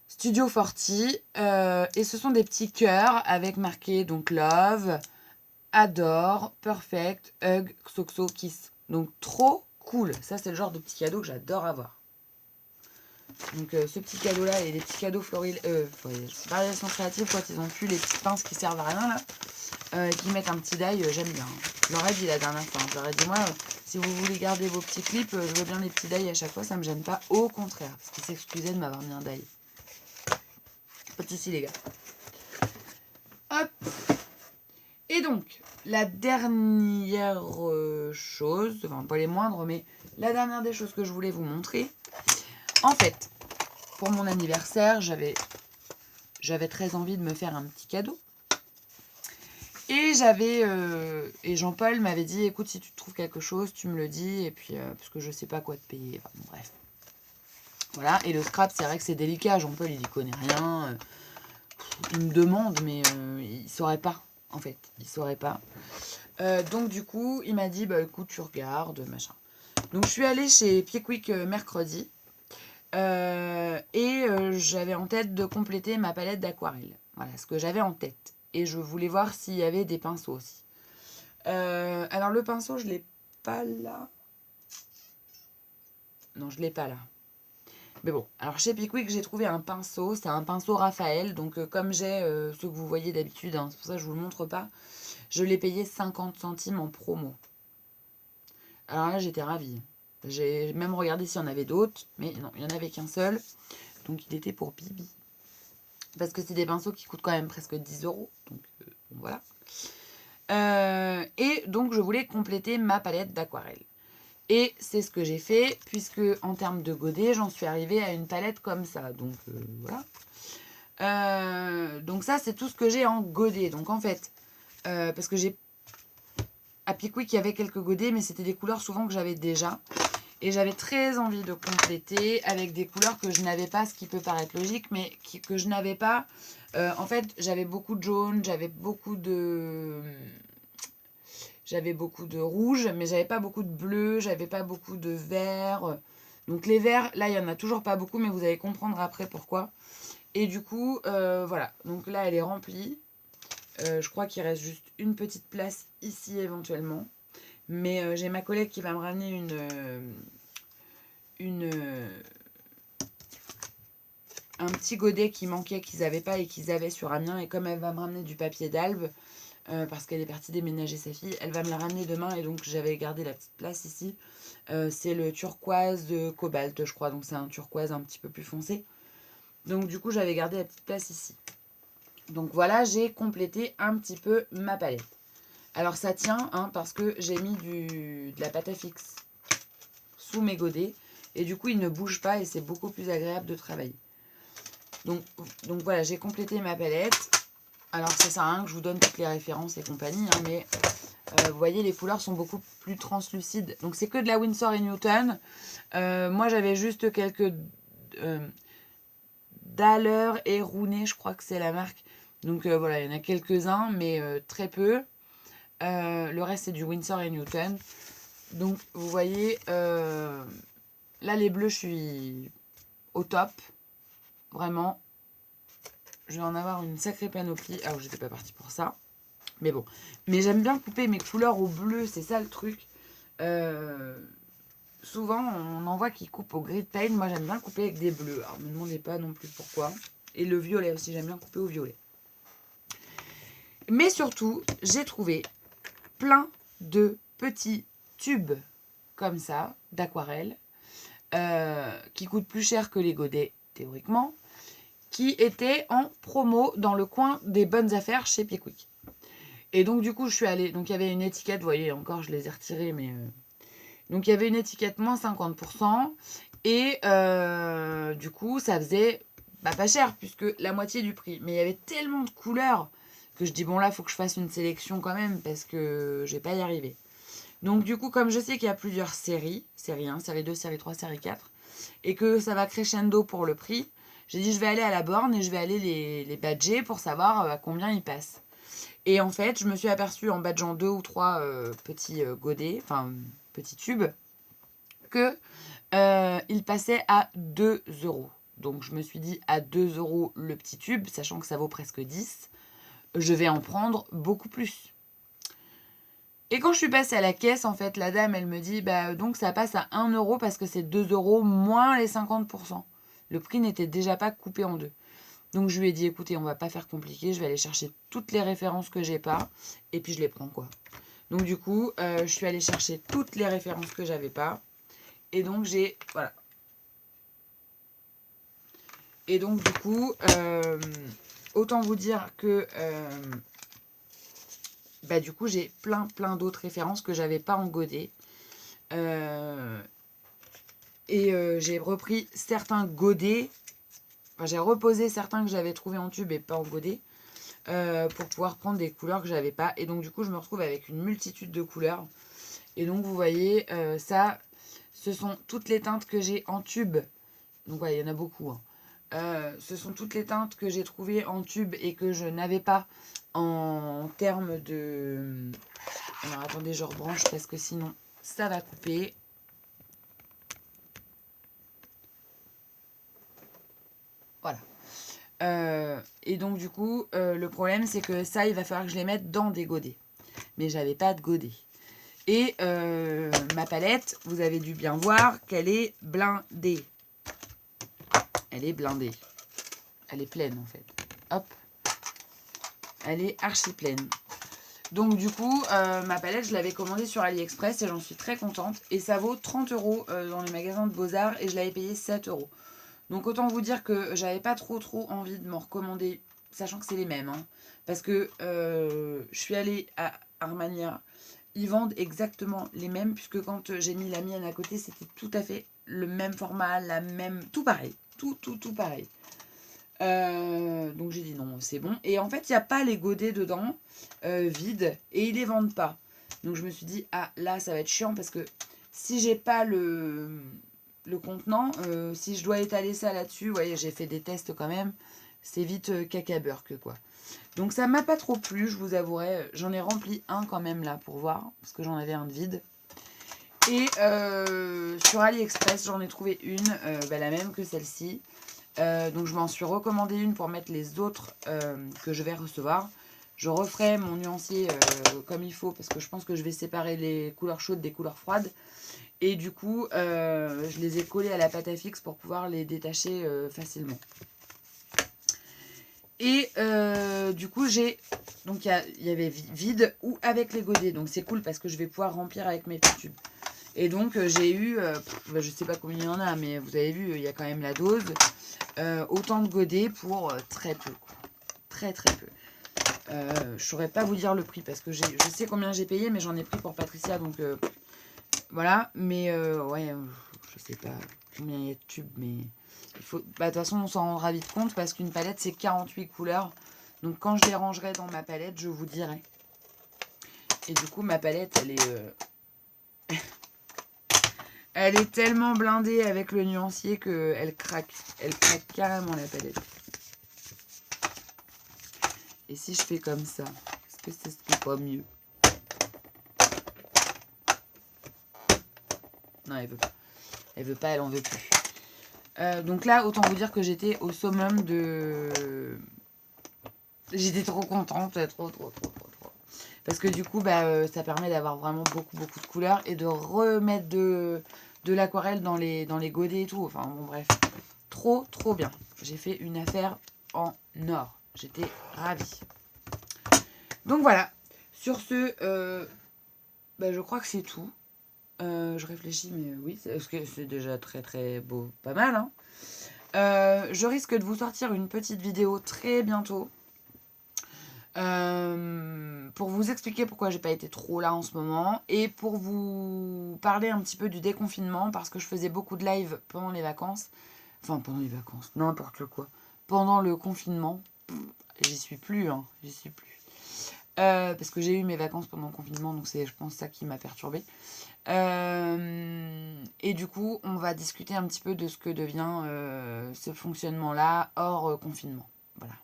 Studio Forti. Et ce sont des petits cœurs avec marqué donc Love, Adore, Perfect, Hug, Xoxo, Kiss. Donc trop cool. Ça c'est le genre de petit cadeau que j'adore avoir. Donc ce petit cadeau là et les petits cadeaux variations créatives quand ils ont plus les petites pinces qui servent à rien là. Qui mettent un petit die, j'aime bien. Je leur ai dit la dernière fois. Je leur ai dit moi si vous voulez garder vos petits clips, je veux bien les petits die à chaque fois, ça me gêne pas. Au contraire. Parce qu'ils s'excusaient de m'avoir mis un die. Pas de soucis les gars. Hop. Et donc, la dernière chose, enfin pas les moindres, mais la dernière des choses que je voulais vous montrer. En fait, pour mon anniversaire, j'avais très envie de me faire un petit cadeau. Et et Jean-Paul m'avait dit, écoute, si tu trouves quelque chose, tu me le dis, et puis, parce que je sais pas quoi te payer, enfin, bon, bref. Voilà, et le scrap, c'est vrai que c'est délicat, Jean-Paul, il y connaît rien, il me demande, mais il saurait pas, en fait, il saurait pas. Donc, du coup, il m'a dit, bah, écoute, tu regardes, machin. Donc, je suis allée chez Pickwick mercredi, j'avais en tête de compléter ma palette d'aquarelle. Voilà, ce que j'avais en tête. Et je voulais voir s'il y avait des pinceaux aussi. Alors le pinceau, je ne l'ai pas là. Non, je ne l'ai pas là. Mais bon, alors chez Pickwick, j'ai trouvé un pinceau. C'est un pinceau Raphaël. Donc comme j'ai ceux que vous voyez d'habitude, hein, c'est pour ça que je ne vous le montre pas. Je l'ai payé 50 centimes en promo. Alors là, j'étais ravie. J'ai même regardé s'il y en avait d'autres. Mais non, il n'y en avait qu'un seul. Donc il était pour Bibi. Parce que c'est des pinceaux qui coûtent quand même presque 10 €. Donc voilà. Et donc je voulais compléter ma palette d'aquarelle. Et c'est ce que j'ai fait, puisque en termes de godet, j'en suis arrivée à une palette comme ça. Donc voilà. Donc ça, c'est tout ce que j'ai en godet. Donc en fait, parce que à Pickwick, il y avait quelques godets, mais c'était des couleurs souvent que j'avais déjà. Et j'avais très envie de compléter avec des couleurs que je n'avais pas, ce qui peut paraître logique, mais que je n'avais pas. En fait, j'avais beaucoup de jaune, j'avais beaucoup de rouge, mais j'avais pas beaucoup de bleu, j'avais pas beaucoup de vert. Donc les verts, là, il y en a toujours pas beaucoup, mais vous allez comprendre après pourquoi. Et du coup, voilà. Donc là, elle est remplie. Je crois qu'il reste juste une petite place ici éventuellement. Mais j'ai ma collègue qui va me ramener un petit godet qui manquait, qu'ils n'avaient pas et qu'ils avaient sur Amiens. Et comme elle va me ramener du papier d'albe, parce qu'elle est partie déménager sa fille, elle va me la ramener demain. Et donc j'avais gardé la petite place ici. C'est le turquoise de cobalt, je crois. Donc c'est un turquoise un petit peu plus foncé. Donc du coup j'avais gardé la petite place ici. Donc voilà, j'ai complété un petit peu ma palette. Alors ça tient, hein, parce que j'ai mis de la pâte à fixe sous mes godets. Et du coup, il ne bouge pas et c'est beaucoup plus agréable de travailler. Donc voilà, j'ai complété ma palette. Alors ça sert à rien que je vous donne toutes les références et compagnie, hein, mais Vous voyez, les couleurs sont beaucoup plus translucides. Donc, c'est que de la Winsor & Newton. Moi, j'avais juste quelques Daler et Rooney, je crois que c'est la marque. Donc, voilà, il y en a quelques-uns, mais très peu. Le reste, c'est du Winsor & Newton. Donc, vous voyez, là, les bleus, je suis au top. Vraiment. Je vais en avoir une sacrée panoplie. Alors, j'étais pas partie pour ça. Mais bon. Mais j'aime bien couper mes couleurs au bleu. C'est ça le truc. Souvent, on en voit qui coupent au gris de paint. Moi, j'aime bien couper avec des bleus. Alors, ne me demandez pas non plus pourquoi. Et le violet aussi. J'aime bien couper au violet. Mais surtout, j'ai trouvé plein de petits tubes comme ça, d'aquarelle, qui coûtent plus cher que les godets, théoriquement, qui étaient en promo dans le coin des bonnes affaires chez Pickwick. Et donc, du coup, je suis allée... Donc, il y avait une étiquette, vous voyez, encore, je les ai retirées, mais... Donc, il y avait une étiquette moins 50%. Et du coup, ça faisait pas cher, puisque la moitié du prix. Mais il y avait tellement de couleurs que je dis, bon, là, il faut que je fasse une sélection quand même, parce que je vais pas y arriver. Donc, du coup, comme je sais qu'il y a plusieurs séries, série 1, série 2, série 3, série 4, et que ça va crescendo pour le prix, j'ai dit, je vais aller à la borne et je vais aller les badger pour savoir à combien ils passent. Et en fait, je me suis aperçue en badgeant 2 ou 3 petits godets, enfin, petits tubes, que ils passaient à 2 euros. Donc, je me suis dit, à 2 euros le petit tube, sachant que ça vaut presque 10, je vais en prendre beaucoup plus. Et quand je suis passée à la caisse, en fait, la dame, elle me dit, bah, donc ça passe à 1 euro parce que c'est 2 euros moins les 50%. Le prix n'était déjà pas coupé en deux. Donc je lui ai dit, écoutez, on va pas faire compliqué, je vais aller chercher toutes les références que j'ai pas, et puis je les prends, quoi. Donc du coup, je suis allée chercher toutes les références que j'avais pas, et donc j'ai, voilà. Et donc du coup, autant vous dire que... bah, du coup, j'ai plein d'autres références que j'avais pas en godet. J'ai repris certains godets. Enfin, j'ai reposé certains que j'avais trouvés en tube et pas en godet. Pour pouvoir prendre des couleurs que j'avais pas. Et donc, du coup, je me retrouve avec une multitude de couleurs. Et donc, vous voyez, ça, ce sont toutes les teintes que j'ai en tube. Donc, ouais, il y en a beaucoup. Hein. Ce sont toutes les teintes que j'ai trouvées en tube et que je n'avais pas en termes de... Alors attendez, je rebranche parce que sinon ça va couper. Voilà. Et donc du coup, le problème c'est que ça, il va falloir que je les mette dans des godets. Mais j'avais pas de godet. Et ma palette, vous avez dû bien voir qu'elle est blindée. Elle est blindée. Elle est pleine en fait. Hop. Elle est archi pleine. Donc du coup, ma palette, je l'avais commandée sur AliExpress et j'en suis très contente. Et ça vaut 30 € dans les magasins de Beaux-Arts et je l'avais payé 7 €. Donc autant vous dire que j'avais pas trop envie de m'en recommander, sachant que c'est les mêmes. Hein, parce que je suis allée à Armania, ils vendent exactement les mêmes, puisque quand j'ai mis la mienne à côté, c'était tout à fait le même format, la même... Tout pareil, tout pareil. Donc j'ai dit non, c'est bon. Et en fait, il n'y a pas les godets dedans, vides, et ils les vendent pas. Donc je me suis dit, ah là, ça va être chiant parce que si j'ai pas le contenant, si je dois étaler ça là-dessus, vous voyez, j'ai fait des tests quand même, c'est vite caca beurre que quoi. Donc ça m'a pas trop plu, je vous avouerai. J'en ai rempli un quand même là pour voir, parce que j'en avais un de vide. Et sur AliExpress, j'en ai trouvé une, la même que celle-ci. Donc je m'en suis recommandé une pour mettre les autres que je vais recevoir. Je referai mon nuancier comme il faut parce que je pense que je vais séparer les couleurs chaudes des couleurs froides. Et du coup, je les ai collés à la pâte à fixe pour pouvoir les détacher facilement. Et du coup, donc il y avait vide ou avec les godets. Donc c'est cool parce que je vais pouvoir remplir avec mes petits tubes. Et donc j'ai eu, je sais pas combien il y en a, mais vous avez vu, il y a quand même la dose. Autant de godets pour très peu. Quoi. Très peu. Je ne saurais pas vous dire le prix parce que je sais combien j'ai payé, mais j'en ai pris pour Patricia. Donc voilà. Mais ouais, je sais pas combien il y a de tubes. Mais il faut. Bah, de toute façon, on s'en rendra vite compte parce qu'une palette, c'est 48 couleurs. Donc quand je les rangerai dans ma palette, je vous dirai. Et du coup, ma palette, elle est tellement blindée avec le nuancier qu'elle craque. Elle craque carrément la palette. Et si je fais comme ça, est-ce que c'est ce qui est pas mieux? Non, elle veut pas. Elle veut pas, elle en veut plus. Donc là, autant vous dire que j'étais au summum de... J'étais trop contente, trop. Parce que du coup, ça permet d'avoir vraiment beaucoup de couleurs et de remettre de l'aquarelle dans les godets et tout. Enfin bon, bref. Trop bien. J'ai fait une affaire en or. J'étais ravie. Donc voilà. Sur ce, je crois que c'est tout. Je réfléchis, mais oui, parce que c'est déjà très beau, pas mal. Hein. Je risque de vous sortir une petite vidéo très bientôt. Pour vous expliquer pourquoi j'ai pas été trop là en ce moment et pour vous parler un petit peu du déconfinement parce que je faisais beaucoup de live pendant les vacances. Enfin, pendant les vacances, n'importe quoi. Pendant le confinement, j'y suis plus, hein, j'y suis plus. Parce que j'ai eu mes vacances pendant le confinement, donc c'est, je pense, ça qui m'a perturbée. Et du coup, on va discuter un petit peu de ce que devient ce fonctionnement-là hors confinement. Voilà.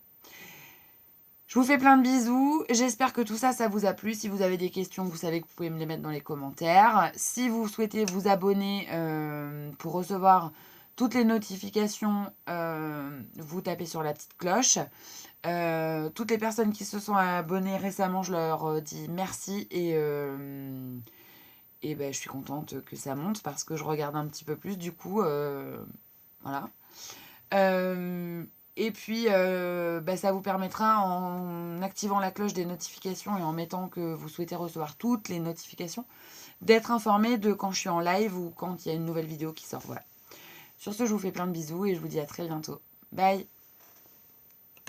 Je vous fais plein de bisous. J'espère que tout ça, ça vous a plu. Si vous avez des questions, vous savez que vous pouvez me les mettre dans les commentaires. Si vous souhaitez vous abonner pour recevoir toutes les notifications, vous tapez sur la petite cloche. Toutes les personnes qui se sont abonnées récemment, je leur dis merci et je suis contente que ça monte parce que je regarde un petit peu plus du coup. Voilà. Et puis, ça vous permettra, en activant la cloche des notifications et en mettant que vous souhaitez recevoir toutes les notifications, d'être informé de quand je suis en live ou quand il y a une nouvelle vidéo qui sort. Voilà. Sur ce, je vous fais plein de bisous et je vous dis à très bientôt. Bye!